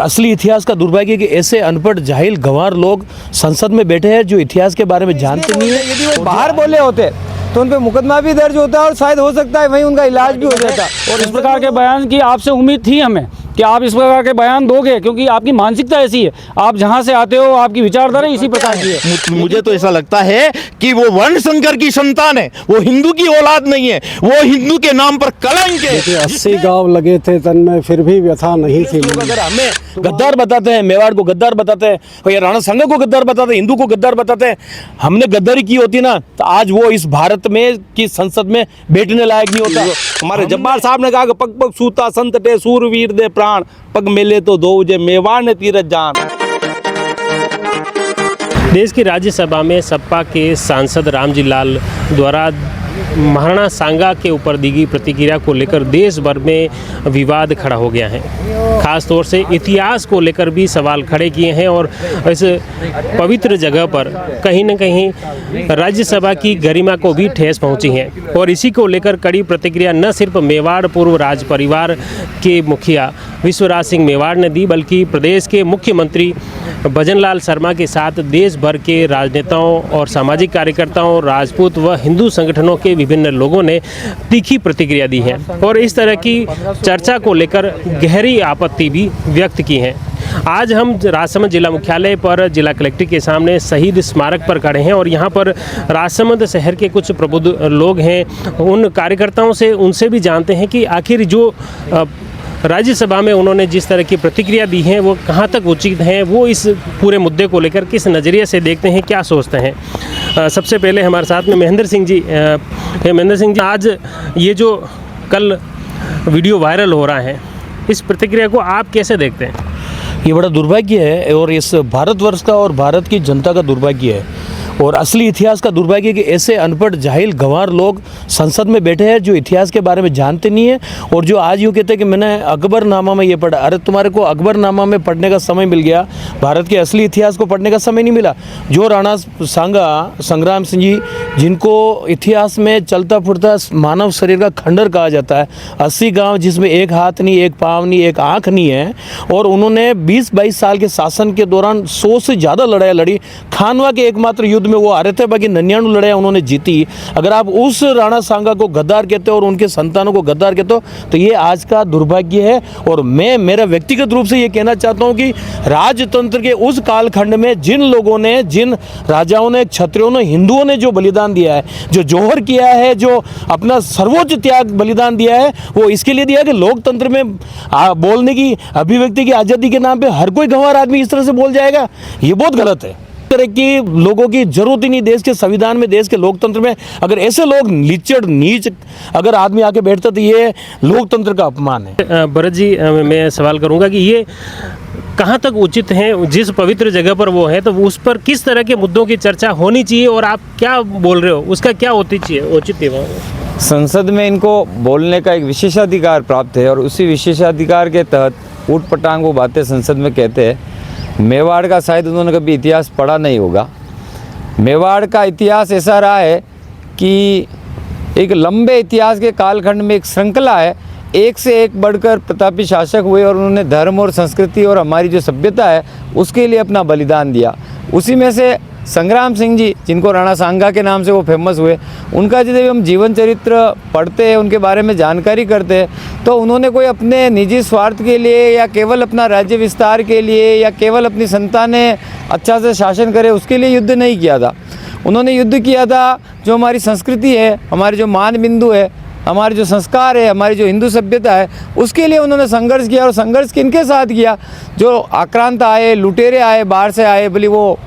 असली इतिहास का दुर्भाग्य कि ऐसे अनपढ़ जाहिल गंवार लोग संसद में बैठे हैं जो इतिहास के बारे में जानते नहीं है। यदि वो बाहर बोले होते तो उन पे मुकदमा भी दर्ज होता और शायद हो सकता है वहीं उनका इलाज भी हो जाता। और इस प्रकार के बयान की आपसे उम्मीद थी हमें कि आप इस प्रकार के बयान दोगे, क्योंकि आपकी मानसिकता ऐसी है, आप जहां से आते हो आपकी विचारधारा इसी प्रकार की है। मुझे तो ऐसा लगता है कि वो वर्ण संकर की संतान है, वो हिंदू की औलाद नहीं है, वो हिंदू के नाम पर कलंक है। 80 गांव लगे थे तन में, फिर भी व्यथा नहीं थी। अगर हमें गद्दार बताते हैं, मेवाड़ को गद्दार बताते हैं, और ये राणा संघ को गद्दार बताते हैं, हिंदू को गद्दार बताते हैं, हमने गद्दारी की होती ना तो आज वो इस भारत में की संसद में बैठने लायक नहीं होता। हमारे जब्बार साहब ने कहा कि पग पग सूता संत टे सूरवीर दे प्राण, पग मेले तो दो जे मेवाड़ ने तीरथ जान। देश की राज्यसभा में सपा के सांसद रामजी लाल द्वारा महाराणा सांगा के ऊपर दी गई प्रतिक्रिया को लेकर देश भर में विवाद खड़ा हो गया है। खास तौर से इतिहास को लेकर भी सवाल खड़े किए हैं और इस पवित्र जगह पर कहीं न कहीं राज्यसभा की गरिमा को भी ठेस पहुंची है। और इसी को लेकर कड़ी प्रतिक्रिया न सिर्फ मेवाड़ पूर्व राज परिवार के मुखिया विश्वराज सिंह मेवाड़ ने दी, बल्कि प्रदेश के मुख्यमंत्री भजनलाल शर्मा के साथ देश भर के राजनेताओं और सामाजिक कार्यकर्ताओं, राजपूत व हिंदू संगठनों के विभिन्न लोगों ने तीखी प्रतिक्रिया दी है और इस तरह की चर्चा को लेकर गहरी आपत्ति भी व्यक्त की है। आज हम राजसमंद जिला मुख्यालय पर जिला कलेक्टर के सामने शहीद स्मारक पर खड़े हैं और यहाँ पर राजसमंद शहर के कुछ प्रबुद्ध लोग हैं, उन कार्यकर्ताओं से उनसे भी जानते हैं कि आखिर जो राज्यसभा में उन्होंने जिस तरह की प्रतिक्रिया दी है वो कहाँ तक उचित हैं, वो इस पूरे मुद्दे को लेकर किस नज़रिए से देखते हैं, क्या सोचते हैं। सबसे पहले हमारे साथ में महेंद्र सिंह जी। महेंद्र सिंह जी, आज ये जो कल वीडियो वायरल हो रहा है, इस प्रतिक्रिया को आप कैसे देखते हैं? ये बड़ा दुर्भाग्य है और इस भारतवर्ष का और भारत की जनता का दुर्भाग्य है और असली इतिहास का दुर्भाग्य कि ऐसे अनपढ़ जाहिल गंवार लोग संसद में बैठे हैं जो इतिहास के बारे में जानते नहीं है और जो आज यूँ कहते हैं कि मैंने अकबरनामा में ये पढ़ा। अरे तुम्हारे को अकबरनामा में पढ़ने का समय मिल गया, भारत के असली इतिहास को पढ़ने का समय नहीं मिला। जो राणा सांगा संग्राम सिंह जी, जिनको इतिहास में चलता फुरता मानव शरीर का खंडर कहा जाता है, 80 गाँव जिसमें एक हाथ नहीं, एक पाँव नहीं, एक आँख नहीं है, और उन्होंने 20-22 साल के शासन के दौरान 100 से ज़्यादा लड़ाई लड़ी। खानवा के एकमात्र युद्ध में वो हारे थे, बाकी 99 लड़ाई उन्होंने जीती। अगर आप उस राणा सांगा को गद्दार कहते हो और उनके संतानों को गद्दार कहते हो तो ये आज का दुर्भाग्य है। और मैं मेरा व्यक्तिगत रूप से ये कहना चाहता हूँ कि राजतंत्र के उस कालखंड में जिन लोगों ने, जिन राजाओं ने, क्षत्रियों ने, हिंदुओं ने जो बलिदान दिया है, जो जौहर किया है, जो अपना सर्वोच्च त्याग बलिदान दिया है, वो इसके लिए दिया कि लोकतंत्र में बोलने की, अभिव्यक्ति की आज़ादी के नाम पे हर कोई गंवार आदमी इस तरह से बोल जाएगा, ये बहुत गलत है। तरह की लोगों की जरूरत ही नहीं देश के संविधान में, देश के लोकतंत्र में। अगर ऐसे लोग लीचड़ नीच अगर आदमी आके बैठता तो ये लोकतंत्र का अपमान है। भरत जी, मैं सवाल करूंगा कि ये कहाँ तक उचित है, जिस पवित्र जगह पर वो है तो उस पर किस तरह के मुद्दों की चर्चा होनी चाहिए और आप क्या बोल रहे हो, उसका क्या होती चाहिए औचित्य? संसद में इनको बोलने का एक विशेषाधिकार प्राप्त है और उसी विशेषाधिकार के तहत ऊट पटांग वो बातें संसद में कहते हैं। मेवाड़ का शायद उन्होंने कभी इतिहास पढ़ा नहीं होगा। मेवाड़ का इतिहास ऐसा रहा है कि एक लंबे इतिहास के कालखंड में एक श्रृंखला है, एक से एक बढ़कर प्रतापी शासक हुए और उन्होंने धर्म और संस्कृति और हमारी जो सभ्यता है उसके लिए अपना बलिदान दिया। उसी में से संग्राम सिंह जी, जिनको राणा सांगा के नाम से वो फेमस हुए, उनका जब हम जीवन चरित्र पढ़ते हैं, उनके बारे में जानकारी करते हैं, तो उन्होंने कोई अपने निजी स्वार्थ के लिए या केवल अपना राज्य विस्तार के लिए या केवल अपनी संतानें अच्छा से शासन करे उसके लिए युद्ध नहीं किया था। उन्होंने युद्ध किया था जो हमारी संस्कृति है, हमारे जो मान बिंदु है, हमारे जो संस्कार है, हमारी जो हिंदू सभ्यता है, उसके लिए उन्होंने संघर्ष किया। और संघर्ष किनके साथ किया? जो आक्रांत आए, लुटेरे आए, बाहर से आए, भले वो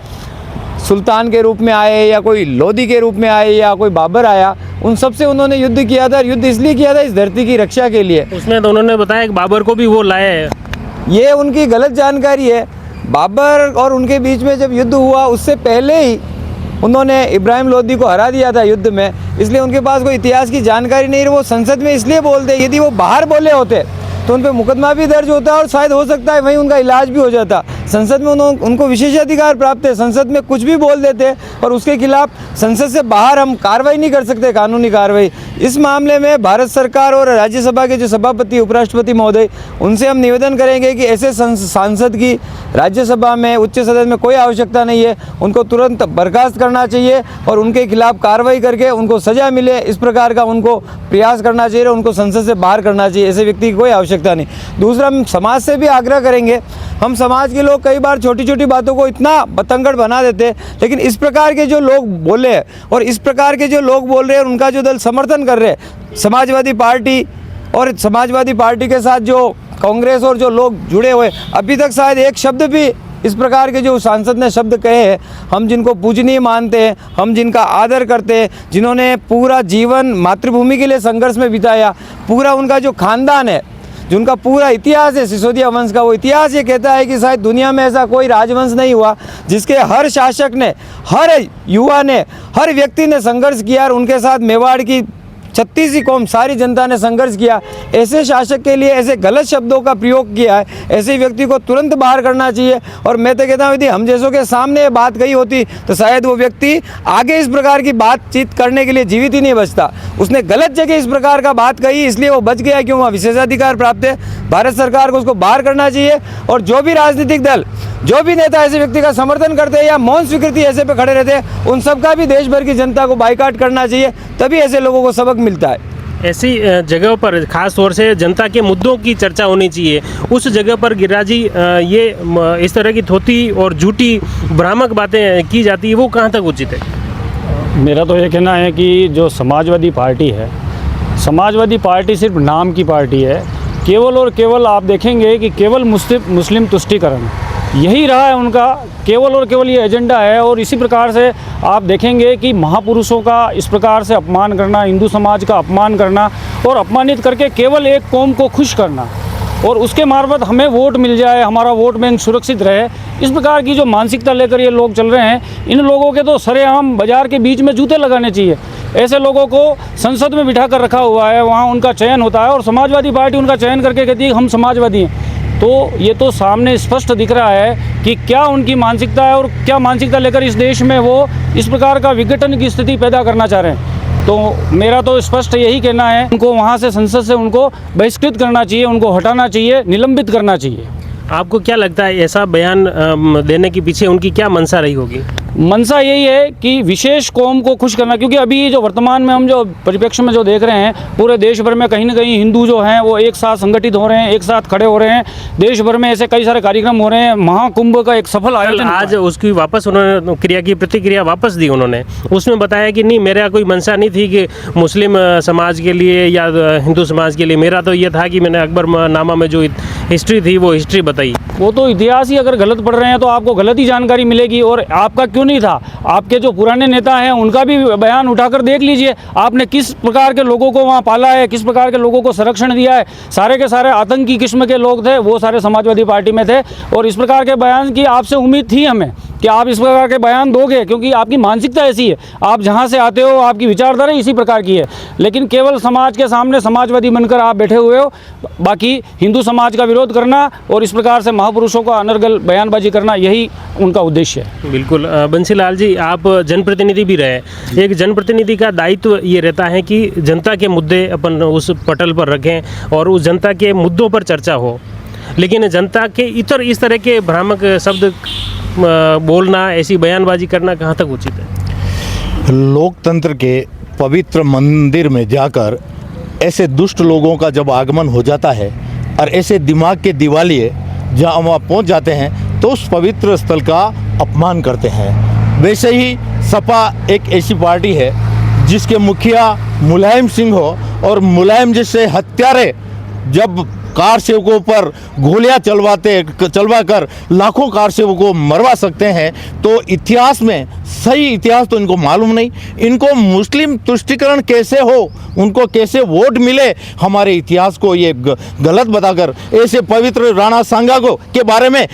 सुल्तान के रूप में आए या कोई लोधी के रूप में आए या कोई बाबर आया, उन सब से उन्होंने युद्ध किया था। युद्ध इसलिए किया था इस धरती की रक्षा के लिए। उसमें तो उन्होंने बताया कि बाबर को भी वो लाया है। ये उनकी गलत जानकारी है। बाबर और उनके बीच में जब युद्ध हुआ उससे पहले ही उन्होंने इब्राहिम लोधी को हरा दिया था युद्ध में, इसलिए उनके पास कोई इतिहास की जानकारी नहीं। वो संसद में इसलिए बोलते, यदि वो बाहर बोले होते तो उन पर मुकदमा भी दर्ज होता और शायद हो सकता है वहीं उनका इलाज भी हो जाता। संसद में उनको विशेषाधिकार प्राप्त है, संसद में कुछ भी बोल देते हैं और उसके खिलाफ संसद से बाहर हम कार्रवाई नहीं कर सकते, कानूनी कार्रवाई। इस मामले में भारत सरकार और राज्यसभा के जो सभापति उपराष्ट्रपति महोदय, उनसे हम निवेदन करेंगे कि ऐसे सांसद की राज्यसभा में, उच्च सदन में कोई आवश्यकता नहीं है, उनको तुरंत बर्खास्त करना चाहिए और उनके खिलाफ कार्रवाई करके उनको सजा मिले, इस प्रकार का उनको प्रयास करना चाहिए, उनको संसद से बाहर करना चाहिए। ऐसे व्यक्ति की कोई आवश्यकता नहीं। दूसरा, हम समाज से भी आग्रह करेंगे, हम समाज के लोग कई बार छोटी छोटी बातों को इतना बतंगड़ बना देते हैं, लेकिन इस प्रकार के जो लोग बोले और इस प्रकार के जो लोग बोल रहे हैं, उनका जो दल समर्थन कर रहे हैं, समाजवादी पार्टी और समाजवादी पार्टी के साथ जो कांग्रेस और जो लोग जुड़े हुए, अभी तक शायद एक शब्द भी इस प्रकार के जो सांसद ने शब्द कहे हैं, हम जिनको पूजनीय मानते हैं, हम जिनका आदर करते हैं, जिन्होंने पूरा जीवन मातृभूमि के लिए संघर्ष में बिताया, पूरा उनका जो खानदान है, जो उनका पूरा इतिहास है सिसोदिया वंश का, वो इतिहास ये कहता है कि शायद दुनिया में ऐसा कोई राजवंश नहीं हुआ जिसके हर शासक ने, हर युवा ने, हर व्यक्ति ने संघर्ष किया और उनके साथ मेवाड़ की 36 कौम, सारी जनता ने संघर्ष किया। ऐसे शासक के लिए ऐसे गलत शब्दों का प्रयोग किया है, ऐसे व्यक्ति को तुरंत बाहर करना चाहिए। और मैं तो कहता हूँ यदि हम जैसों के सामने ये बात कही होती तो शायद वो व्यक्ति आगे इस प्रकार की बातचीत करने के लिए जीवित ही नहीं बचता। उसने गलत जगह इस प्रकार का बात कही, इसलिए वो बच गया, क्यों? वहाँ विशेषाधिकार प्राप्त है। भारत सरकार को उसको बाहर करना चाहिए और जो भी राजनीतिक दल, जो भी नेता ऐसे व्यक्ति का समर्थन करते हैं या मौन स्वीकृति ऐसे पे खड़े रहते हैं, उन सबका भी देश भर की जनता को बाइकाट करना चाहिए, तभी ऐसे लोगों को सबक मिलता है। ऐसी जगहों पर खास तौर से जनता के मुद्दों की चर्चा होनी चाहिए। उस जगह पर गिरिराज जी ये इस तरह की थोती और झूठी भ्रामक बातें की जाती है, वो कहाँ तक उचित है? मेरा तो ये कहना है कि जो समाजवादी पार्टी है, समाजवादी पार्टी सिर्फ नाम की पार्टी है। केवल और केवल आप देखेंगे कि केवल मुस्लिम तुष्टीकरण यही रहा है उनका, केवल और केवल ये एजेंडा है। और इसी प्रकार से आप देखेंगे कि महापुरुषों का इस प्रकार से अपमान करना, हिंदू समाज का अपमान करना और अपमानित करके केवल एक कौम को खुश करना और उसके मार्फत हमें वोट मिल जाए, हमारा वोट बैंक सुरक्षित रहे, इस प्रकार की जो मानसिकता लेकर ये लोग चल रहे हैं, इन लोगों के तो सरेआम बाजार के बीच में जूते लगाने चाहिए। ऐसे लोगों को संसद में बिठा कर रखा हुआ है, वहाँ उनका चयन होता है और समाजवादी पार्टी उनका चयन करके कहती है हम समाजवादी हैं। तो ये तो सामने स्पष्ट दिख रहा है कि क्या उनकी मानसिकता है और क्या मानसिकता लेकर इस देश में वो इस प्रकार का विघटन की स्थिति पैदा करना चाह रहे हैं। तो मेरा तो स्पष्ट यही कहना है, उनको वहाँ से संसद से उनको बहिष्कृत करना चाहिए, उनको हटाना चाहिए, निलंबित करना चाहिए। आपको क्या लगता है ऐसा बयान देने के पीछे उनकी क्या मंशा रही होगी? मंशा यही है कि विशेष कौम को खुश करना, क्योंकि अभी जो वर्तमान में हम जो परिप्रेक्ष्य में जो देख रहे हैं, पूरे देश भर में कहीं ना कहीं हिंदू जो हैं वो एक साथ संगठित हो रहे हैं, एक साथ खड़े हो रहे हैं। देश भर में ऐसे कई सारे कार्यक्रम हो रहे हैं। महाकुंभ का एक सफल आयोजन आज उसकी वापस उन्होंने क्रिया की प्रतिक्रिया वापस दी उन्होंने, उसमें बताया कि नहीं, मेरा कोई मंशा नहीं थी कि मुस्लिम समाज के लिए या हिंदू समाज के लिए, मेरा तो ये था कि मैंने अकबरनामा में जो हिस्ट्री थी वो हिस्ट्री बताई। वो तो इतिहास ही अगर गलत पढ़ रहे हैं तो आपको गलत ही जानकारी मिलेगी। और आपका क्यों नहीं था, आपके जो पुराने नेता हैं उनका भी बयान उठाकर देख लीजिए, आपने किस प्रकार के लोगों को वहाँ पाला है, किस प्रकार के लोगों को संरक्षण दिया है। सारे के सारे आतंकी किस्म के लोग थे, वो सारे समाजवादी पार्टी में थे। और इस प्रकार के बयान की आपसे उम्मीद थी हमें कि आप इस प्रकार के बयान दोगे, क्योंकि आपकी मानसिकता ऐसी है, आप जहाँ से आते हो आपकी विचारधारा इसी प्रकार की है। लेकिन केवल समाज के सामने समाजवादी बनकर आप बैठे हुए हो, बाकी हिंदू समाज का विरोध करना और इस प्रकार से महापुरुषों का अनर्गल बयानबाजी करना, यही उनका उद्देश्य है। बिल्कुल। बंसीलाल जी, आप जनप्रतिनिधि भी रहे। एक जनप्रतिनिधि का दायित्व ये रहता है कि जनता के मुद्दे अपन उस पटल पर रखें और उस जनता के मुद्दों पर चर्चा हो, लेकिन जनता के इस तरह के भ्रामक शब्द बोलना, ऐसी बयानबाजी करना कहाँ तक उचित है? लोकतंत्र के पवित्र मंदिर में जाकर ऐसे दुष्ट लोगों का जब आगमन हो जाता है और ऐसे दिमाग के दिवालिये जहाँ वहाँ पहुँच जाते हैं तो उस पवित्र स्थल का अपमान करते हैं। वैसे ही सपा एक ऐसी पार्टी है जिसके मुखिया मुलायम सिंह हो और मुलायम जैसे हत्यारे जब कार सेवकों पर गोलियां चलवा कर लाखों कार सेवकों को मरवा सकते हैं, तो इतिहास में सही इतिहास तो इनको मालूम नहीं। इनको मुस्लिम तुष्टीकरण कैसे हो, उनको कैसे वोट मिले, हमारे इतिहास को ये गलत बताकर ऐसे पवित्र राणा सांगा को के बारे में,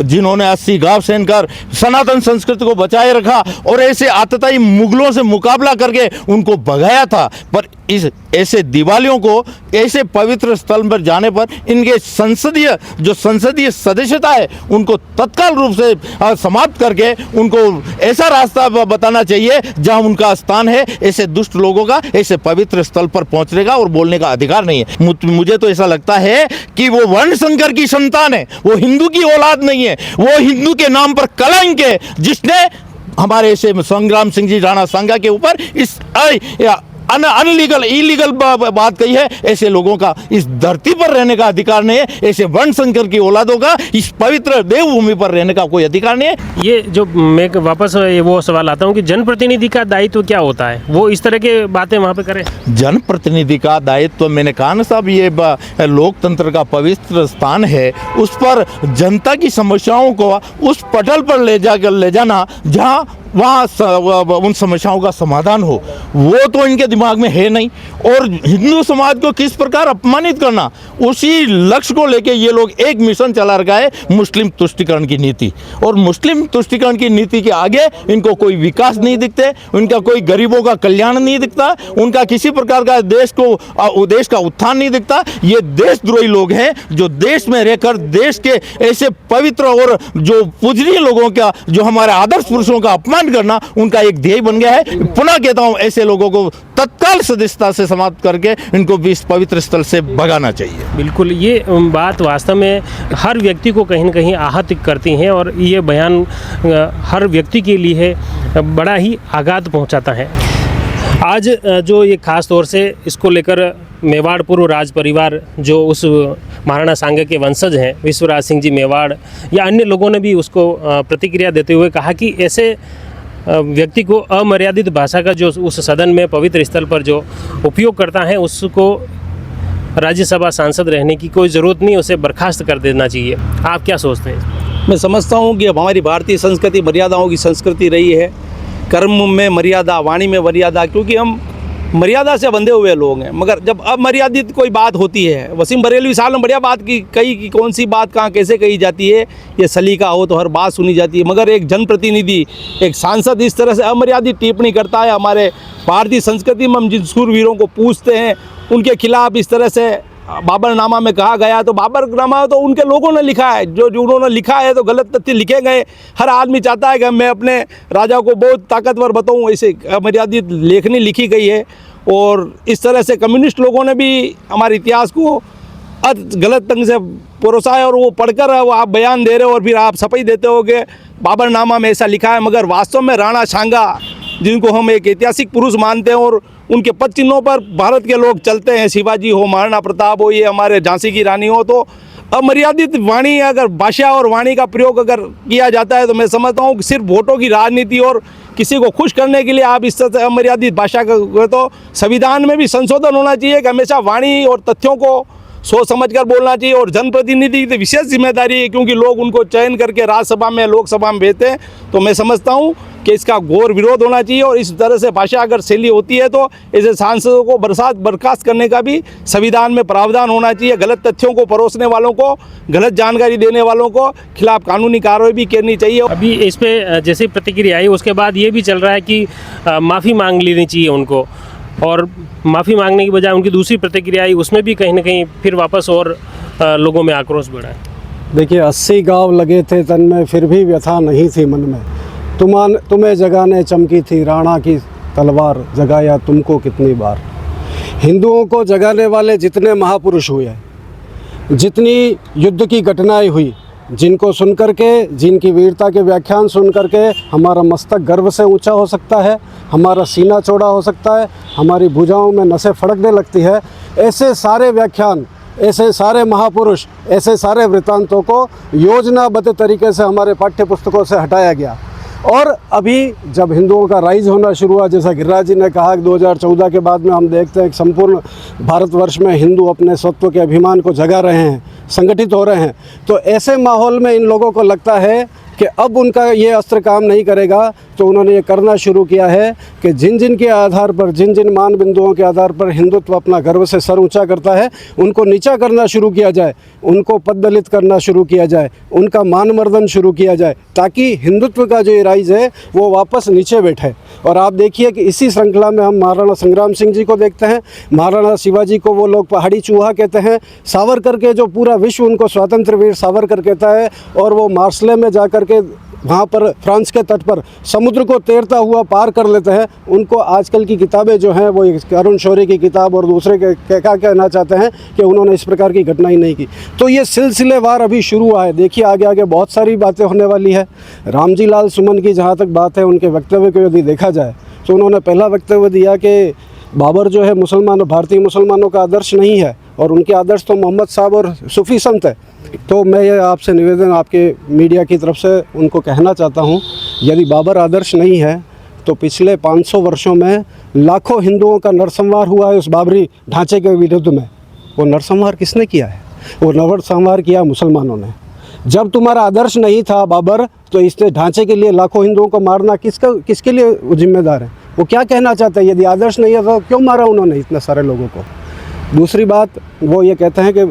जिन्होंने 80 गांव सहन कर सनातन संस्कृति को बचाए रखा और ऐसे आतताई मुगलों से मुकाबला करके उनको भगाया था, पर इस ऐसे दिवालियों को ऐसे पवित्र स्थल पर जाने पर इनके संसदीय सदस्यता है उनको तत्काल रूप से समाप्त करके उनको ऐसा रास्ता बताना चाहिए जहां उनका स्थान है। ऐसे दुष्ट लोगों का ऐसे पवित्र स्थल पर पहुंचने का और बोलने का अधिकार नहीं है। मुझे तो ऐसा लगता है कि वो वर्ण संकर की संतान है, वो हिंदू की औलाद नहीं है। वो हिंदू के नाम पर कलंक है जिसने हमारे ऐसे संग्राम सिंह जी राणा सांगा के ऊपर इस इलीगल बात कही है। ऐसे लोगों का इस धरती पर रहने का अधिकार नहीं है। ऐसे वर्ण संकर की औलादों का इस पवित्र देवभूमि पर रहने का कोई अधिकार नहीं है। ये जो मैं वापस वो सवाल आता हूँ कि जनप्रतिनिधि का दायित्व क्या होता है, वो इस तरह के बातें वहाँ पे करें। जनप्रतिनिधि का दायित्व मैंने कहा ना साहब, ये लोकतंत्र का पवित्र स्थान है, उस पर जनता की समस्याओं को उस पटल पर ले जाना जहाँ वहाँ उन समस्याओं का समाधान हो, वो तो इनके दिमाग में है नहीं। और हिंदू समाज को किस प्रकार अपमानित करना, उसी लक्ष्य को लेके ये लोग एक मिशन चला रखा है, मुस्लिम तुष्टीकरण की नीति। और मुस्लिम तुष्टीकरण की नीति के आगे इनको कोई विकास नहीं दिखते, उनका कोई गरीबों का कल्याण नहीं दिखता, उनका किसी प्रकार का देश का उत्थान नहीं दिखता। ये देशद्रोही लोग हैं जो देश में रहकर देश के ऐसे पवित्र और जो पूजनीय लोगों का, जो हमारे आदर्श पुरुषों का अपमान करना उनका एक ध्येय बन गया है। पुनः कहता हूं, ऐसे लोगों को तत्काल सदस्यता से समाप्त करके इनको भी इस पवित्र स्थल से भगाना चाहिए। बिल्कुल, ये बात वास्तव में हर व्यक्ति को कहीं न कहीं आहत करती हैं और ये बयान हर व्यक्ति के लिए बड़ा ही आघात पहुंचाता है। आज जो ये ख़ास तौर से इसको लेकर मेवाड़ पूर्व राज परिवार, जो उस महाराणा सांगा के वंशज हैं, विश्वराज सिंह जी मेवाड़ या अन्य लोगों ने भी उसको प्रतिक्रिया देते हुए कहा कि ऐसे व्यक्ति को अमर्यादित भाषा का जो उस सदन में पवित्र स्थल पर जो उपयोग करता है उसको राज्यसभा सांसद रहने की कोई ज़रूरत नहीं, उसे बर्खास्त कर देना चाहिए। आप क्या सोचते हैं? मैं समझता हूँ कि अब हमारी भारतीय संस्कृति मर्यादाओं की संस्कृति रही है। कर्म में मर्यादा, वाणी में मर्यादा, क्योंकि हम मर्यादा से बंधे हुए लोग हैं। मगर जब अमर्यादित कोई बात होती है, वसीम बरेलवी साहब ने बढ़िया बात की, कही कि कौन सी बात कहाँ कैसे कही जाती है, ये सलीका हो तो हर बात सुनी जाती है। मगर एक जनप्रतिनिधि, एक सांसद इस तरह से अमर्यादित टिप्पणी करता है, हमारे भारतीय संस्कृति में हम जिन सूरवीरों को पूछते हैं उनके खिलाफ इस तरह से बाबरनामा में कहा गया, तो बाबरनामा तो उनके लोगों ने लिखा है, जो उन्होंने लिखा है तो गलत तथ्य लिखे गए। हर आदमी चाहता है कि मैं अपने राजा को बहुत ताकतवर बताऊं, ऐसे अमर्यादित लेखनी लिखी गई है। और इस तरह से कम्युनिस्ट लोगों ने भी हमारे इतिहास को गलत ढंग से परोसा है और वो पढ़कर वो आप बयान दे रहे हो और फिर आप सफाई देते हो कि बाबरनामा में ऐसा लिखा है। मगर वास्तव में राणा सांगा, जिनको हम एक ऐतिहासिक पुरुष मानते हैं और उनके पद चिन्हों पर भारत के लोग चलते हैं, शिवाजी हो, महाराणा प्रताप हो, ये हमारे झांसी की रानी हो, तो अमर्यादित वाणी, अगर भाषा और वाणी का प्रयोग अगर किया जाता है तो मैं समझता हूँ कि सिर्फ वोटों की राजनीति और किसी को खुश करने के लिए आप इस तरह से अमर्यादित भाषा का, तो संविधान में भी संशोधन होना चाहिए कि हमेशा वाणी और तथ्यों को सोच समझकर बोलना चाहिए। और जनप्रतिनिधि की विशेष जिम्मेदारी है, क्योंकि लोग उनको चयन करके राज्यसभा में, लोकसभा में भेजते हैं। तो मैं समझता हूँ कि इसका घोर विरोध होना चाहिए और इस तरह से भाषा अगर शैली होती है तो ऐसे सांसदों को बर्खास्त करने का भी संविधान में प्रावधान होना चाहिए। गलत तथ्यों को परोसने वालों को, गलत जानकारी देने वालों को खिलाफ कानूनी कार्रवाई भी करनी चाहिए। अभी इस पे जैसे प्रतिक्रिया आई उसके बाद ये भी चल रहा है कि माफ़ी मांग लेनी चाहिए उनको, और माफ़ी मांगने की बजाय उनकी दूसरी प्रतिक्रिया आई, उसमें भी कहीं ना कहीं फिर वापस और लोगों में आक्रोश बढ़ा है। देखिए 80 गाँव लगे थे तन में, फिर भी व्यथा नहीं थी मन में। तुम्हें जगाने चमकी थी राणा की तलवार, जगाया तुमको कितनी बार। हिंदुओं को जगाने वाले जितने महापुरुष हुए, जितनी युद्ध की घटनाएं हुई, जिनको सुन करके, जिनकी वीरता के व्याख्यान सुन करके हमारा मस्तक गर्व से ऊंचा हो सकता है, हमारा सीना चौड़ा हो सकता है, हमारी भुजाओं में नसें फड़कने लगती है। ऐसे सारे व्याख्यान, ऐसे सारे महापुरुष, ऐसे सारे वृत्तांतों को योजनाबद्ध तरीके से हमारे पाठ्य पुस्तकों से हटाया गया। और अभी जब हिंदुओं का राइज होना शुरू हुआ, जैसा गिरिराज जी ने कहा कि 2014 के बाद में हम देखते हैं कि संपूर्ण भारतवर्ष में हिंदू अपने स्वत्व के अभिमान को जगा रहे हैं, संगठित हो रहे हैं। तो ऐसे माहौल में इन लोगों को लगता है कि अब उनका ये अस्त्र काम नहीं करेगा, तो उन्होंने ये करना शुरू किया है कि जिन जिन के आधार पर, जिन जिन मान बिंदुओं के आधार पर हिंदुत्व अपना गर्व से सर ऊंचा करता है, उनको नीचा करना शुरू किया जाए, उनको पददलित करना शुरू किया जाए, उनका मान मर्दन शुरू किया जाए, ताकि हिंदुत्व का जो ये राइज है वो वापस नीचे बैठे। और आप देखिए कि इसी श्रृंखला में हम महाराणा संग्राम सिंह जी को देखते हैं, महाराणा शिवाजी को वो लोग पहाड़ी चूहा कहते हैं, सावरकर के जो पूरा विश्व उनको स्वतंत्र वीर सावरकर कहता है, और वो मार्सले में जाकर के वहाँ पर फ्रांस के तट पर समुद्र को तैरता हुआ पार कर लेते हैं। उनको आजकल की किताबें जो हैं वो अरुण शौरी की किताब और दूसरे के क्या कहना चाहते हैं कि उन्होंने इस प्रकार की घटना ही नहीं की। तो ये सिलसिलेवार अभी शुरू हुआ है। देखिए आगे आगे बहुत सारी बातें होने वाली है। रामजी लाल सुमन की जहाँ तक बात है, उनके वक्तव्य को यदि देखा जाए तो उन्होंने पहला वक्तव्य दिया कि बाबर जो है मुसलमानों, भारतीय मुसलमानों का आदर्श नहीं है, और उनके आदर्श तो मोहम्मद साहब और सूफ़ी संत है। तो मैं ये आपसे निवेदन आपके मीडिया की तरफ से उनको कहना चाहता हूँ, यदि बाबर आदर्श नहीं है तो पिछले 500 वर्षों में लाखों हिंदुओं का नरसंहार हुआ है उस बाबरी ढांचे के विरुद्ध में। वो नरसंहार किसने किया है? वो नरसंहार किया मुसलमानों ने। जब तुम्हारा आदर्श नहीं था बाबर, तो इस ढांचे के लिए लाखों हिंदुओं को मारना किसके लिए जिम्मेदार है? वो क्या कहना चाहते हैं? यदि आदर्श नहीं है तो क्यों मारा उन्होंने इतने सारे लोगों को? दूसरी बात, वो ये कहते हैं कि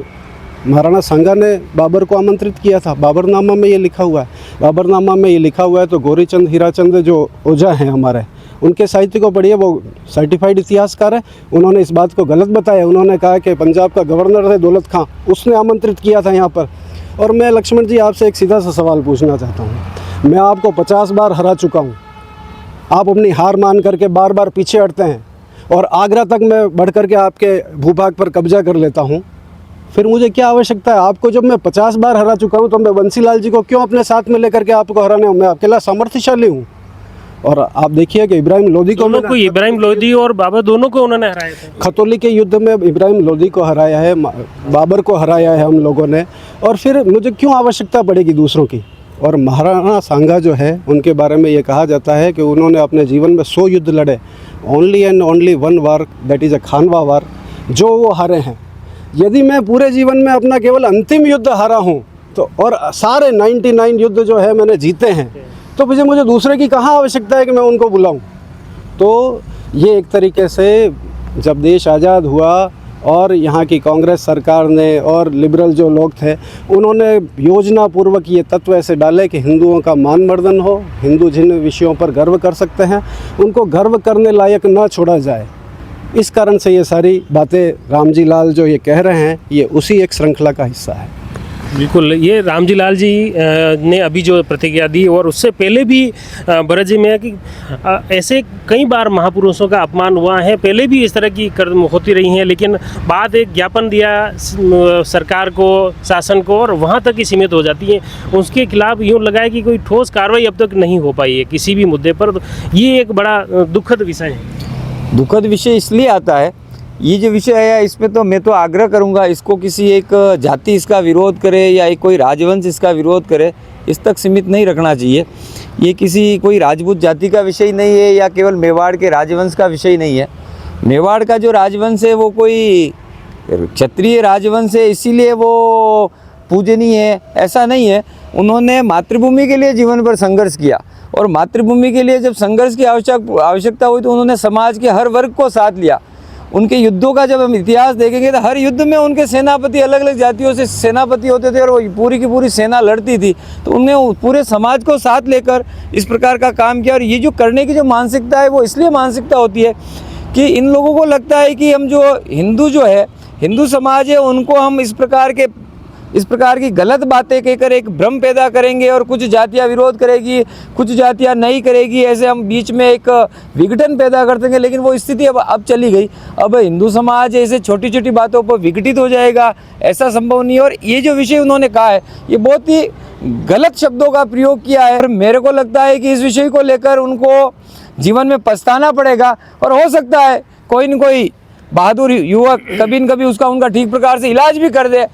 महाराणा सांगा ने बाबर को आमंत्रित किया था। बाबरनामा में ये लिखा हुआ है, बाबरनामा में ये लिखा हुआ है। तो गौरीचंद हीराचंद जो ओझा हैं हमारे, उनके साहित्य को पढ़िए, वो सर्टिफाइड इतिहासकार है। उन्होंने इस बात को गलत बताया। उन्होंने कहा कि पंजाब का गवर्नर है दौलत खां, उसने आमंत्रित किया था यहाँ पर। और मैं लक्ष्मण जी आपसे एक सीधा सा सवाल पूछना चाहता हूँ। मैं आपको 50 बार हरा चुका हूँ, आप अपनी हार मान करके बार बार पीछे हटते हैं, और आगरा तक मैं बढ़ करके आपके भूभाग पर कब्जा कर लेता हूँ। फिर मुझे क्या आवश्यकता है? आपको जब मैं 50 बार हरा चुका हूँ तो मैं बंसीलाल जी को क्यों अपने साथ में लेकर के आपको हराने हूँ? मैं अकेला सामर्थ्यशाली हूँ। और आप देखिए कि इब्राहिम लोदी को, इब्राहिम लोदी और बाबर दोनों को उन्होंने हराया था। खतौली के युद्ध में इब्राहिम लोदी को हराया है, बाबर को हराया है हम लोगों ने। और फिर मुझे क्यों आवश्यकता पड़ेगी दूसरों की? और महाराणा सांगा जो है, उनके बारे में ये कहा जाता है कि उन्होंने अपने जीवन में 100 युद्ध लड़े, only and only one war, that is a Khanwa war, जो वो हारे हैं। यदि मैं पूरे जीवन में अपना केवल अंतिम युद्ध हारा हूँ तो, और सारे 99 युद्ध जो है मैंने जीते हैं, तो मुझे दूसरे की कहाँ आवश्यकता है कि मैं उनको बुलाऊं? तो ये एक तरीके से जब देश आज़ाद हुआ और यहाँ की कांग्रेस सरकार ने और लिबरल जो लोग थे, उन्होंने योजना पूर्वक ये तत्व ऐसे डाले कि हिंदुओं का मान मर्दन हो, हिंदू जिन विषयों पर गर्व कर सकते हैं उनको गर्व करने लायक ना छोड़ा जाए। इस कारण से ये सारी बातें रामजी लाल जो ये कह रहे हैं, ये उसी एक श्रृंखला का हिस्सा है। बिल्कुल, ये रामजी लाल जी ने अभी जो प्रतिक्रिया दी, और उससे पहले भी भरत जी में है कि ऐसे कई बार महापुरुषों का अपमान हुआ है, पहले भी इस तरह की कर्म होती रही हैं, लेकिन बाद एक ज्ञापन दिया सरकार को, शासन को, और वहाँ तक ही सीमित हो जाती है। उसके खिलाफ यूँ लगाया कि कोई ठोस कार्रवाई अब तक नहीं हो पाई है किसी भी मुद्दे पर। तो ये एक बड़ा दुखद विषय है। दुखद विषय इसलिए आता है, ये जो विषय है इसमें तो मैं तो आग्रह करूंगा, इसको किसी एक जाति इसका विरोध करे या एक कोई राजवंश इसका विरोध करे, इस तक सीमित नहीं रखना चाहिए। ये किसी कोई राजपूत जाति का विषय नहीं है या केवल मेवाड़ के राजवंश का विषय नहीं है। मेवाड़ का जो राजवंश है वो कोई क्षत्रिय राजवंश है इसीलिए वो पूजनीय है, ऐसा नहीं है। उन्होंने मातृभूमि के लिए जीवन भर संघर्ष किया, और मातृभूमि के लिए जब संघर्ष की आवश्यकता हुई तो उन्होंने समाज के हर वर्ग को साथ लिया। उनके युद्धों का जब हम इतिहास देखेंगे तो हर युद्ध में उनके सेनापति अलग अलग जातियों से सेनापति होते थे, और वो पूरी की पूरी सेना लड़ती थी। तो उन्होंने पूरे समाज को साथ लेकर इस प्रकार का काम किया। और ये जो करने की जो मानसिकता है वो इसलिए मानसिकता होती है कि इन लोगों को लगता है कि हम जो हिंदू समाज है उनको हम इस प्रकार की गलत बातें कहकर एक भ्रम पैदा करेंगे, और कुछ जातियां विरोध करेगी, कुछ जातियां नहीं करेगी, ऐसे हम बीच में एक विघटन पैदा कर देंगे। लेकिन वो स्थिति अब चली गई। अब हिंदू समाज ऐसे छोटी छोटी बातों पर विघटित हो जाएगा, ऐसा संभव नहीं है। और ये जो विषय उन्होंने कहा है ये बहुत ही गलत शब्दों का प्रयोग किया है, और मेरे को लगता है कि इस विषय को लेकर उनको जीवन में पछताना पड़ेगा। और हो सकता है कोई न कोई बहादुर युवक कभी न कभी उनका ठीक प्रकार से इलाज भी कर दे।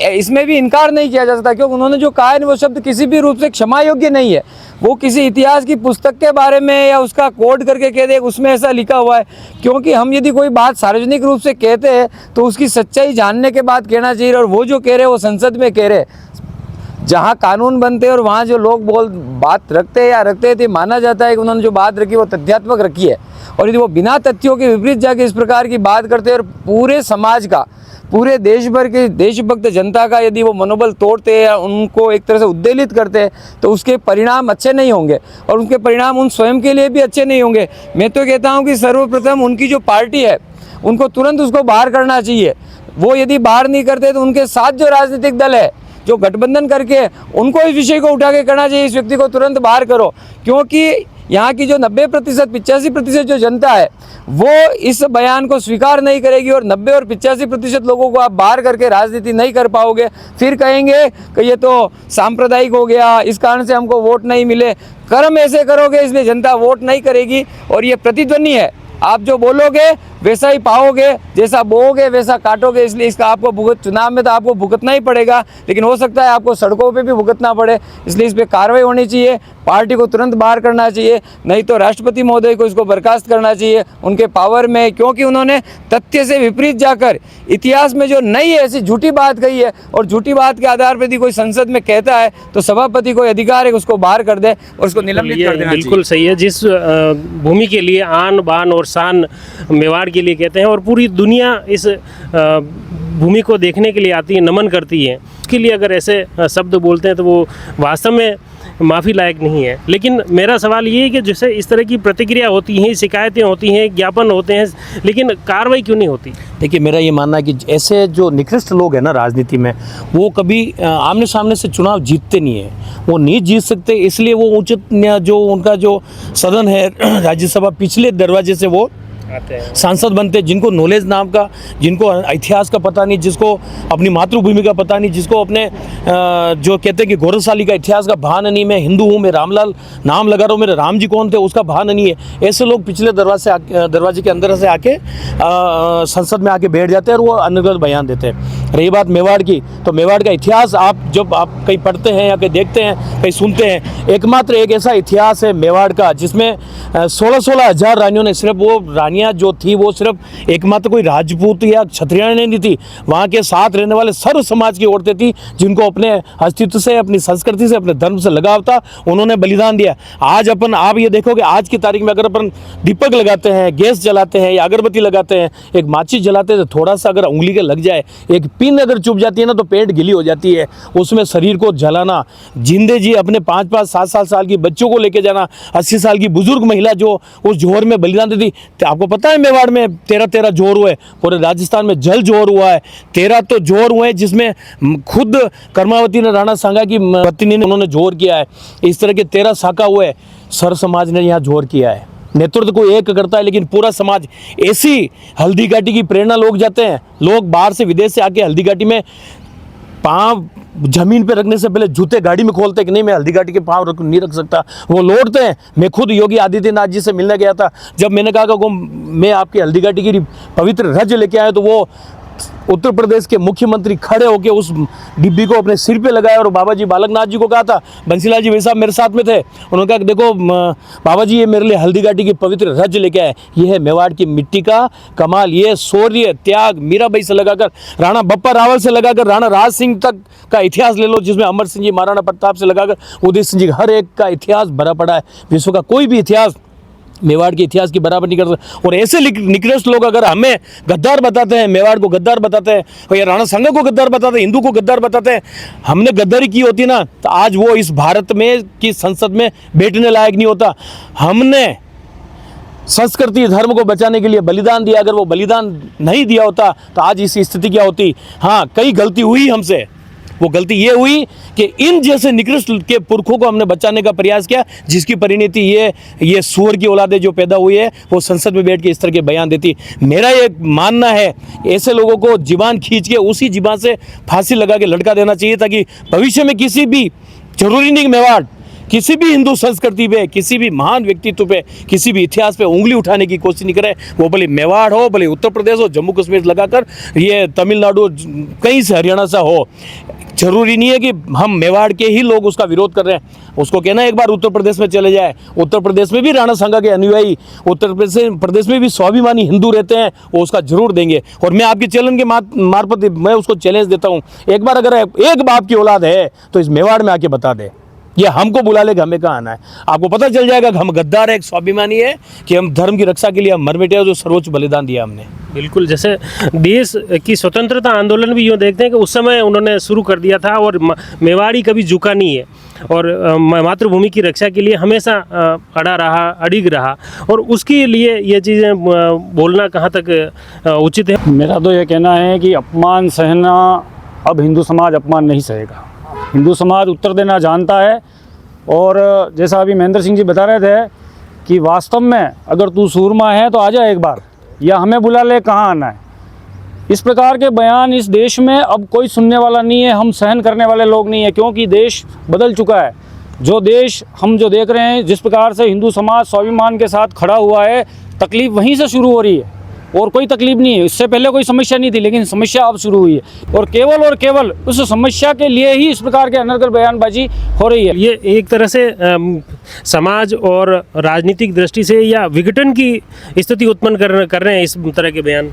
इसमें भी इनकार नहीं किया जा सकता, क्योंकि उन्होंने जो कहा है वो शब्द किसी भी रूप से क्षमा योग्य नहीं है। वो किसी इतिहास की पुस्तक के बारे में या उसका कोड करके कह दे उसमें ऐसा लिखा हुआ है। क्योंकि हम यदि कोई बात सार्वजनिक रूप से कहते हैं तो उसकी सच्चाई जानने के बाद कहना चाहिए, और वो जो कह रहे हैं वो संसद में कह रहे हैं। जहाँ कानून बनते हैं और वहाँ जो लोग बात रखते हैं या रखते थे, माना जाता है कि उन्होंने जो बात रखी वो तथ्यात्मक रखी है। और यदि वो बिना तथ्यों के विपरीत जाके इस प्रकार की बात करते हैं और पूरे समाज का, पूरे देश भर के देशभक्त जनता का यदि वो मनोबल तोड़ते हैं या उनको एक तरह से उद्वेलित करते हैं, तो उसके परिणाम अच्छे नहीं होंगे और उनके परिणाम उन स्वयं के लिए भी अच्छे नहीं होंगे। मैं तो कहता हूँ कि सर्वप्रथम उनकी जो पार्टी है उनको तुरंत उसको बाहर करना चाहिए। वो यदि बाहर नहीं करते तो उनके साथ जो राजनीतिक दल है जो गठबंधन करके, उनको इस विषय को उठा के करना चाहिए, इस व्यक्ति को तुरंत बाहर करो। क्योंकि यहाँ की जो 90% 85% जो जनता है वो इस बयान को स्वीकार नहीं करेगी और 90 और 85% लोगों को आप बाहर करके राजनीति नहीं कर पाओगे। फिर कहेंगे कि ये तो सांप्रदायिक हो गया, इस कारण से हमको वोट नहीं मिले। कर्म ऐसे करोगे इसलिए जनता वोट नहीं करेगी और ये प्रतिध्वनि है। आप जो बोलोगे वैसा ही पाओगे, जैसा बोओगे वैसा काटोगे। इसलिए इसका आपको चुनाव में तो आपको भुगतना ही पड़ेगा, लेकिन हो सकता है आपको सड़कों पे भी भुगतना पड़े। इसलिए इस पर कार्रवाई होनी चाहिए, पार्टी को तुरंत बाहर करना चाहिए, नहीं तो राष्ट्रपति महोदय को इसको बर्खास्त करना चाहिए, उनके पावर में। क्योंकि उन्होंने तथ्य से विपरीत जाकर इतिहास में जो नई ऐसी झूठी बात कही है और झूठी बात के आधार पर यदि कोई संसद में कहता है तो सभापति को अधिकार है उसको बाहर कर दे और उसको निलंबित कर देना चाहिए। बिल्कुल सही है। जिस भूमि के लिए आन बान और शान मेवाड़ के लिए कहते हैं और पूरी दुनिया इस भूमि को देखने के लिए आती है, नमन करती है, उसके लिए अगर ऐसे शब्द बोलते हैं तो वो वास्तव में माफ़ी लायक नहीं है। लेकिन मेरा सवाल ये है कि जैसे इस तरह की प्रतिक्रिया होती हैं, शिकायतें होती हैं, ज्ञापन होते हैं, लेकिन कार्रवाई क्यों नहीं होती? देखिए, मेरा ये मानना है कि ऐसे जो निकृष्ट लोग हैं ना राजनीति में, वो कभी आमने सामने से चुनाव जीतते नहीं है, वो नहीं जीत सकते। इसलिए वो उचित जो उनका जो सदन है राज्यसभा, पिछले दरवाजे से वो सांसद बनते, जिनको नॉलेज नाम का, जिनको इतिहास का पता नहीं, जिसको अपनी मातृभूमि का पता नहीं, जिसको अपने जो कहते हैं कि गौरवशाली का इतिहास का भान नहीं, मैं हिंदू हूँ, मैं रामलाल नाम लगा रहा हूँ, मेरे राम जी कौन थे उसका भान नहीं है। ऐसे लोग पिछले दरवाजे के अंदर से आके संसद में आके बैठ जाते हैं और वो अनगढ़ बयान देते हैं। रही बात मेवाड़ की, तो मेवाड़ का इतिहास जब आप कहीं पढ़ते हैं या कहीं देखते हैं, कहीं सुनते हैं, एकमात्र एक ऐसा इतिहास है मेवाड़ का जिसमें 16-16 हज़ार रानियों ने, सिर्फ वो रानियाँ जो थी वो सिर्फ एकमात्र कोई राजपूत या क्षत्रिय नहीं थी, वहाँ के साथ रहने वाले सर्व समाज की औरतें थी जिनको अपने अस्तित्व से, अपनी संस्कृति से, अपने धर्म से लगाव था, उन्होंने बलिदान दिया। आज आप ये देखोगे, आज की तारीख में अगर अपन दीपक लगाते हैं, गैस जलाते हैं या अगरबत्ती लगाते हैं, एक माचिस जलाते हैं, तो थोड़ा सा अगर उंगली के लग जाए, एक पिन अगर चुभ जाती है ना तो पेट गिली हो जाती है। उसमें शरीर को जलाना, जिंदे जी अपने 5-5, 7-7 साल की बच्चों को लेके जाना, 80 साल की बुजुर्ग महिला जो उस जोहर में बलिदान देती। तो आपको पता है मेवाड़ में 13 जोहर हुए, पूरे राजस्थान में जल जोहर हुआ है, 13 तो जोहर हुए जिसमें खुद कर्मावती ने, राणा सांगा की पत्नी ने, उन्होंने जोहर किया है। इस तरह के 13 शाखा हुए, सर समाज ने यहाँ जोहर किया है। नेतृत्व कोई एक करता है, लेकिन पूरा समाज। ऐसी हल्दी घाटी की प्रेरणा लोग जाते हैं, लोग बाहर से, विदेश से आके हल्दी घाटी में पाँव जमीन पे रखने से पहले जूते गाड़ी में खोलते हैं कि नहीं मैं हल्दी घाटी के पाँव नहीं रख सकता, वो लौटते हैं। मैं खुद योगी आदित्यनाथ जी से मिलने गया था, जब मैंने कहा कि मैं आपकी हल्दी घाटी की पवित्र रज लेके आया, तो वो उत्तर प्रदेश के मुख्यमंत्री खड़े होकर उस डिब्बी को अपने सिर पे लगाया और बाबा जी बालकनाथ जी को कहा था, बंसीलाल जी वे साहब मेरे साथ में थे, उन्होंने कहा कि देखो बाबा जी ये मेरे लिए हल्दी घाटी की पवित्र रज लेके आए। ये है मेवाड़ की मिट्टी का कमाल, ये शौर्य त्याग, मीराबाई से लगाकर राणा बप्पा रावल से लगाकर राणा राज सिंह तक का इतिहास ले लो, जिसमें अमर सिंह जी, महाराणा प्रताप से लगाकर उदय सिंह जी, हर एक का इतिहास भरा पड़ा है। विश्व का कोई भी इतिहास मेवाड़ के इतिहास की बराबर नहीं कर सकते। और ऐसे निकृष्ट लोग अगर हमें गद्दार बताते हैं, मेवाड़ को गद्दार बताते हैं या राणा सांगा को गद्दार बताते हैं, हिंदू को गद्दार बताते हैं, हमने गद्दारी की होती ना तो आज वो इस भारत में की संसद में बैठने लायक नहीं होता। हमने संस्कृति धर्म को बचाने के लिए बलिदान दिया, अगर वो बलिदान नहीं दिया होता तो आज इस स्थिति क्या होती। हाँ, कई गलती हुई हमसे, वो गलती ये हुई कि इन जैसे निकृष्ट के पुरखों को हमने बचाने का प्रयास किया, जिसकी परिणति ये सूअर की औलादें जो पैदा हुई है वो संसद में बैठ के इस तरह के बयान देती। मेरा ये मानना है ऐसे लोगों को जीवान खींच के उसी जीवान से फांसी लगा के लटका देना चाहिए, ताकि भविष्य में किसी भी, जरूरी नहीं मेवाड़, किसी भी हिंदू संस्कृति पे, किसी भी महान व्यक्तित्व पे, किसी भी इतिहास पे उंगली उठाने की कोशिश नहीं करे। वो भले मेवाड़ हो, भले उत्तर प्रदेश हो, जम्मू कश्मीर लगाकर ये तमिलनाडु, कहीं से हरियाणा से हो, जरूरी नहीं है कि हम मेवाड़ के ही लोग उसका विरोध कर रहे हैं। उसको कहना एक बार उत्तर प्रदेश में चले जाए, उत्तर प्रदेश में भी राणा सांगा के अनुयायी, उत्तर प्रदेश में भी स्वाभिमानी हिंदू रहते हैं, वो उसका जरूर देंगे। और मैं आपके चैनल के मार्फत मैं उसको चैलेंज देता हूँ, एक बार अगर एक बाप की औलाद है तो इस मेवाड़ में आके बता दे, ये हमको बुला ले, हमें कहाँ आना है। आपको पता चल जाएगा कि हम गद्दार है, एक स्वाभिमानी है, कि हम धर्म की रक्षा के लिए हम मर मिटे, जो सर्वोच्च बलिदान दिया हमने। बिल्कुल, जैसे देश की स्वतंत्रता आंदोलन भी यूँ देखते हैं कि उस समय उन्होंने शुरू कर दिया था, और मेवाड़ी कभी झुका नहीं है, और मातृभूमि की रक्षा के लिए हमेशा अड़ा रहा, अडिग रहा, और उसके लिए ये चीज़ें बोलना कहाँ तक उचित है? मेरा तो ये कहना है कि अपमान सहना, अब हिंदू समाज अपमान नहीं सहेगा। हिंदू समाज उत्तर देना जानता है, और जैसा अभी महेंद्र सिंह जी बता रहे थे कि वास्तव में अगर तू सूरमा है तो आ जा एक बार, या हमें बुला ले, कहाँ आना है। इस प्रकार के बयान इस देश में अब कोई सुनने वाला नहीं है, हम सहन करने वाले लोग नहीं है, क्योंकि देश बदल चुका है। जो देश हम जो देख रहे हैं, जिस प्रकार से हिंदू समाज स्वाभिमान के साथ खड़ा हुआ है, तकलीफ वहीं से शुरू हो रही है, और कोई तकलीफ नहीं है। इससे पहले कोई समस्या नहीं थी, लेकिन समस्या अब शुरू हुई है, और केवल उस समस्या के लिए ही इस प्रकार के अनर्गल बयानबाजी हो रही है। ये एक तरह से समाज और राजनीतिक दृष्टि से या विघटन की स्थिति उत्पन्न कर रहे हैं इस तरह के बयान।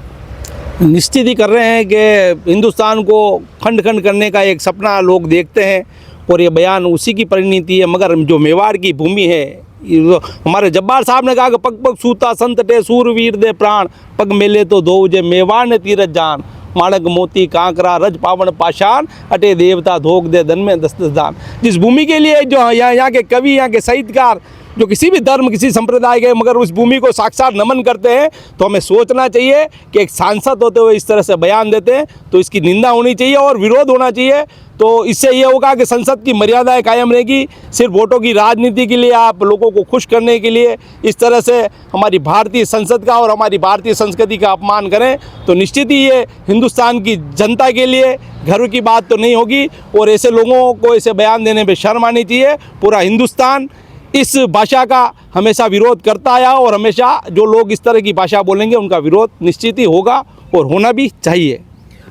निश्चित ही कर रहे हैं कि हिंदुस्तान को खंड खंड करने का एक सपना लोग देखते हैं, और ये बयान उसी की परिणति है। मगर जो मेवाड़ की भूमि है, हमारे जब्बार साहब ने कहा कि पग पग सूता संत टे सूरवीर दे प्राण, पग मेले तो दो जे मेवाड़ ने तीरथ जान, माणक मोती कांकरा रज पावन पाषाण, अटे देवता धोख दे धन में दस दस दान। जिस भूमि के लिए जो यहाँ के कवि, यहाँ के साहित्यकार, जो किसी भी धर्म, किसी संप्रदाय के, मगर उस भूमि को साक्षात नमन करते हैं, तो हमें सोचना चाहिए कि एक सांसद होते हुए इस तरह से बयान देते हैं तो इसकी निंदा होनी चाहिए और विरोध होना चाहिए। तो इससे ये होगा कि संसद की मर्यादाएं कायम रहेगी। सिर्फ वोटों की राजनीति के लिए, आप लोगों को खुश करने के लिए इस तरह से हमारी भारतीय संसद का और हमारी भारतीय संस्कृति का अपमान करें, तो निश्चित ही ये हिंदुस्तान की जनता के लिए गर्व की बात तो नहीं होगी, और ऐसे लोगों को ऐसे बयान देने में शर्म आनी चाहिए। पूरा हिंदुस्तान इस भाषा का हमेशा विरोध करता आया, और हमेशा जो लोग इस तरह की भाषा बोलेंगे उनका विरोध निश्चित ही होगा और होना भी चाहिए।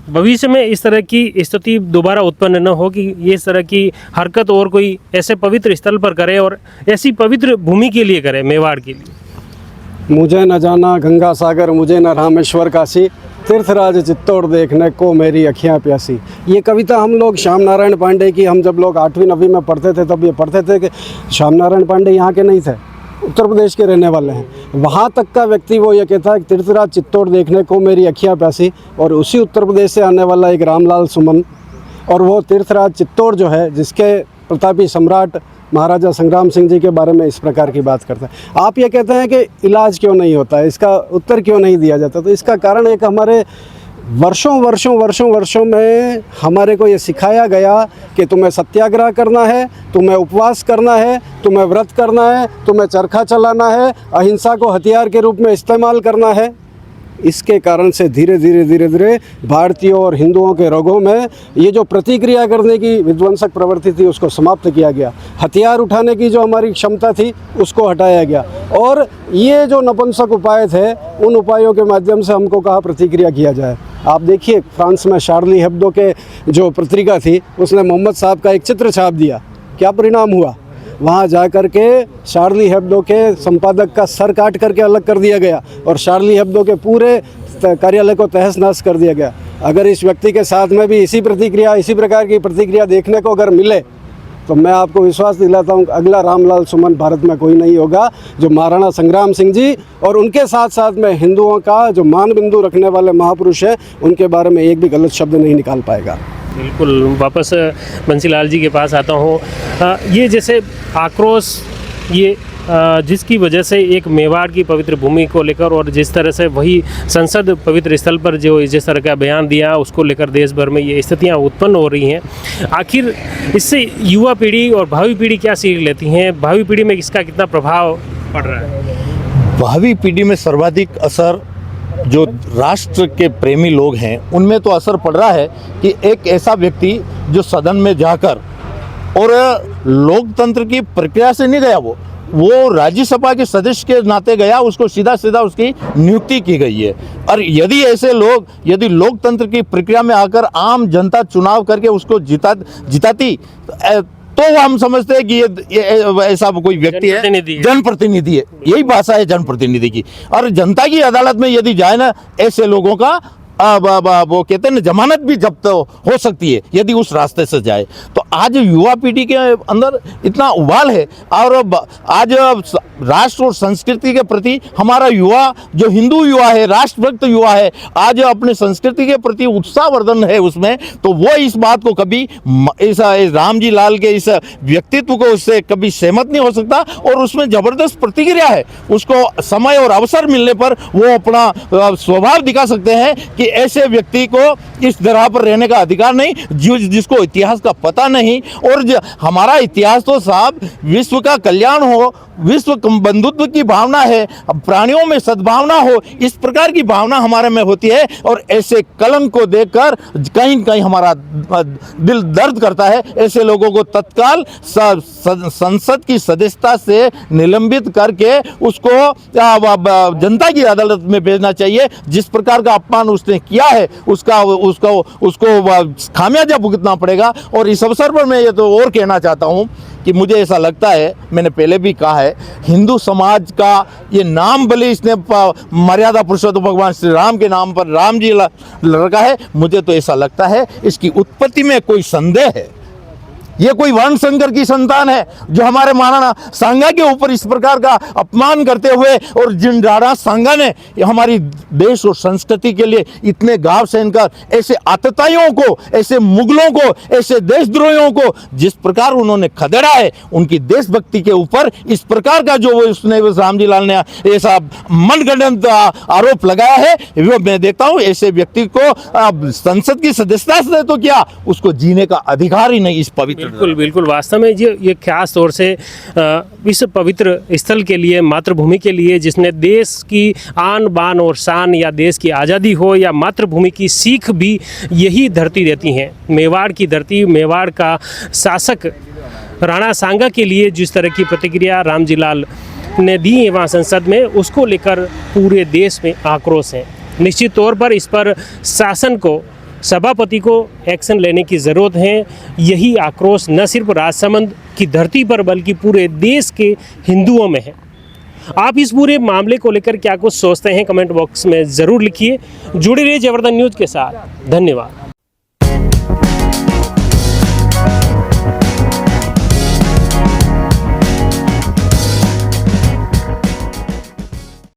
भविष्य में इस तरह की स्थिति दोबारा उत्पन्न न हो कि ये इस तरह की हरकत और कोई ऐसे पवित्र स्थल पर करे और ऐसी पवित्र भूमि के लिए करे, मेवाड़ के लिए। मुझे न जाना गंगा सागर, मुझे न रामेश्वर काशी, तीर्थराज चित्तौड़ देखने को मेरी अखियाँ प्यासी। ये कविता हम लोग श्याम नारायण पांडे की, हम जब लोग 8वीं 9वीं में पढ़ते थे तब ये पढ़ते थे कि श्याम नारायण पांडे यहाँ के नहीं थे, उत्तर प्रदेश के रहने वाले हैं। वहाँ तक का व्यक्ति वो ये कहता है कि तीर्थराज चित्तौड़ देखने को मेरी अखियाँ प्यासी, और उसी उत्तर प्रदेश से आने वाला एक रामलाल सुमन, और वो तीर्थराज चित्तौड़ जो है, जिसके प्रतापी सम्राट महाराजा संग्राम सिंह जी के बारे में इस प्रकार की बात करता है। आप ये कहते हैं कि इलाज क्यों नहीं होता है, इसका उत्तर क्यों नहीं दिया जाता, तो इसका कारण एक हमारे वर्षों में हमारे को ये सिखाया गया कि तुम्हें सत्याग्रह करना है, तुम्हें उपवास करना है, तुम्हें व्रत करना है, तुम्हें चरखा चलाना है, अहिंसा को हथियार के रूप में इस्तेमाल करना है। इसके कारण से धीरे धीरे भारतीयों और हिंदुओं के रगों में ये जो प्रतिक्रिया करने की विध्वंसक प्रवृत्ति थी उसको समाप्त किया गया, हथियार उठाने की जो हमारी क्षमता थी उसको हटाया गया, और ये जो नपुंसक उपाय थे उन उपायों के माध्यम से हमको कहा प्रतिक्रिया किया जाए। आप देखिए फ्रांस में शार्ली हेब्दो के जो पत्रिका थी उसने मोहम्मद साहब का एक चित्र छाप दिया, क्या परिणाम हुआ? वहाँ जा कर के शार्ली हेब्दो के संपादक का सर काट करके अलग कर दिया गया, और शार्ली हेब्दो के पूरे कार्यालय को तहस नहस कर दिया गया। अगर इस व्यक्ति के साथ में भी इसी प्रकार की प्रतिक्रिया देखने को अगर मिले तो मैं आपको विश्वास दिलाता हूँ अगला रामलाल सुमन भारत में कोई नहीं होगा, जो महाराणा संग्राम सिंह जी और उनके साथ साथ में हिंदुओं का जो मान बिंदु रखने वाले महापुरुष है उनके बारे में एक भी गलत शब्द नहीं निकाल पाएगा। बिल्कुल, वापस बंसीलाल जी के पास आता हूँ। ये जैसे आक्रोश, ये जिसकी वजह से एक मेवाड़ की पवित्र भूमि को लेकर और जिस तरह से वही संसद पवित्र स्थल पर जो जिस तरह का बयान दिया उसको लेकर देश भर में ये स्थितियाँ उत्पन्न हो रही हैं, आखिर इससे युवा पीढ़ी और भावी पीढ़ी क्या सीख लेती हैं? भावी पीढ़ी में इसका कितना प्रभाव पड़ रहा है? भावी पीढ़ी में सर्वाधिक असर जो राष्ट्र के प्रेमी लोग हैं उनमें तो असर पड़ रहा है कि एक ऐसा व्यक्ति जो सदन में जाकर और लोकतंत्र की प्रक्रिया से नहीं गया, वो राज्यसभा के सदस्य के नाते गया, उसको सीधा सीधा उसकी नियुक्ति की गई है। और यदि ऐसे लोग यदि लोकतंत्र की प्रक्रिया में आकर आम जनता चुनाव करके उसको जिताती तो हम समझते हैं कि ये ऐसा कोई व्यक्ति है, जनप्रतिनिधि है। यही भाषा है जनप्रतिनिधि की। और जनता की अदालत में यदि जाए ना, ऐसे लोगों का वो कहते हैं ना, जमानत भी जब्त हो सकती है यदि उस रास्ते से जाए। तो आज युवा पीढ़ी के अंदर इतना उबाल है, और आज राष्ट्र और संस्कृति के प्रति हमारा युवा, जो हिंदू युवा है, राष्ट्रभक्त युवा है, आज अपने संस्कृति के प्रति उत्साहवर्धन है उसमें, तो वो इस बात को कभी इस राम जी लाल के इस व्यक्तित्व को उससे कभी सहमत नहीं हो सकता। और उसमें ज़बरदस्त प्रतिक्रिया है, उसको समय और अवसर मिलने पर वो अपना स्वभाव दिखा सकते हैं कि ऐसे व्यक्ति को इस तरह पर रहने का अधिकार नहीं, जिसको इतिहास का पता नहीं। और हमारा इतिहास तो साहब विश्व का कल्याण हो, विश्व बंधुत्व की भावना है, प्राणियों में सद्भावना हो, इस प्रकार की भावना हमारे में होती है। और ऐसे कलंक को देखकर कहीं न कहीं हमारा दिल दर्द करता है। ऐसे लोगों को तत्काल संसद की सदस्यता से निलंबित करके उसको जनता की अदालत में भेजना चाहिए। जिस प्रकार का अपमान उसने किया है उसको खामियाजा भुगतना पड़ेगा। और इस अवसर पर मैं ये तो और कहना चाहता हूँ कि मुझे ऐसा लगता है, मैंने पहले भी कहा है, हिंदू समाज का ये नाम भले इसने मर्यादा पुरुषोत्तम भगवान श्री राम के नाम पर राम जी रखा है, मुझे तो ऐसा लगता है इसकी उत्पत्ति में कोई संदेह है। ये कोई वर्ण संकर की संतान है जो हमारे महाराणा सांगा के ऊपर इस प्रकार का अपमान करते हुए, और जिन राणा सांगा ने हमारी देश और संस्कृति के लिए इतने गांव सहन कर ऐसे आतताइयों को, ऐसे मुगलों को, ऐसे देशद्रोहियों को जिस प्रकार उन्होंने खदेड़ा है, उनकी देशभक्ति के ऊपर इस प्रकार का जो उसने रामजी लाल ने ऐसा मनगढ़ंत आरोप लगाया है, वो मैं देखता हूँ ऐसे व्यक्ति को संसद की सदस्यता से तो क्या, उसको जीने का अधिकार ही नहीं इस पवित्र। बिल्कुल बिल्कुल, वास्तव में ये खास तौर से इस पवित्र स्थल के लिए, मातृभूमि के लिए, जिसने देश की आन बान और शान या देश की आज़ादी हो या मातृभूमि की सीख भी यही धरती देती हैं। मेवाड़ की धरती, मेवाड़ का शासक राणा सांगा के लिए जिस तरह की प्रतिक्रिया रामजी लाल ने दी है वहाँ संसद में, उसको लेकर पूरे देश में आक्रोश है। निश्चित तौर पर इस पर शासन को, सभापति को एक्शन लेने की ज़रूरत है। यही आक्रोश न सिर्फ राजसमंद की धरती पर बल्कि पूरे देश के हिंदुओं में है। आप इस पूरे मामले को लेकर क्या कुछ सोचते हैं, कमेंट बॉक्स में ज़रूर लिखिए। जुड़े रहिए जयवर्धन न्यूज़ के साथ। धन्यवाद।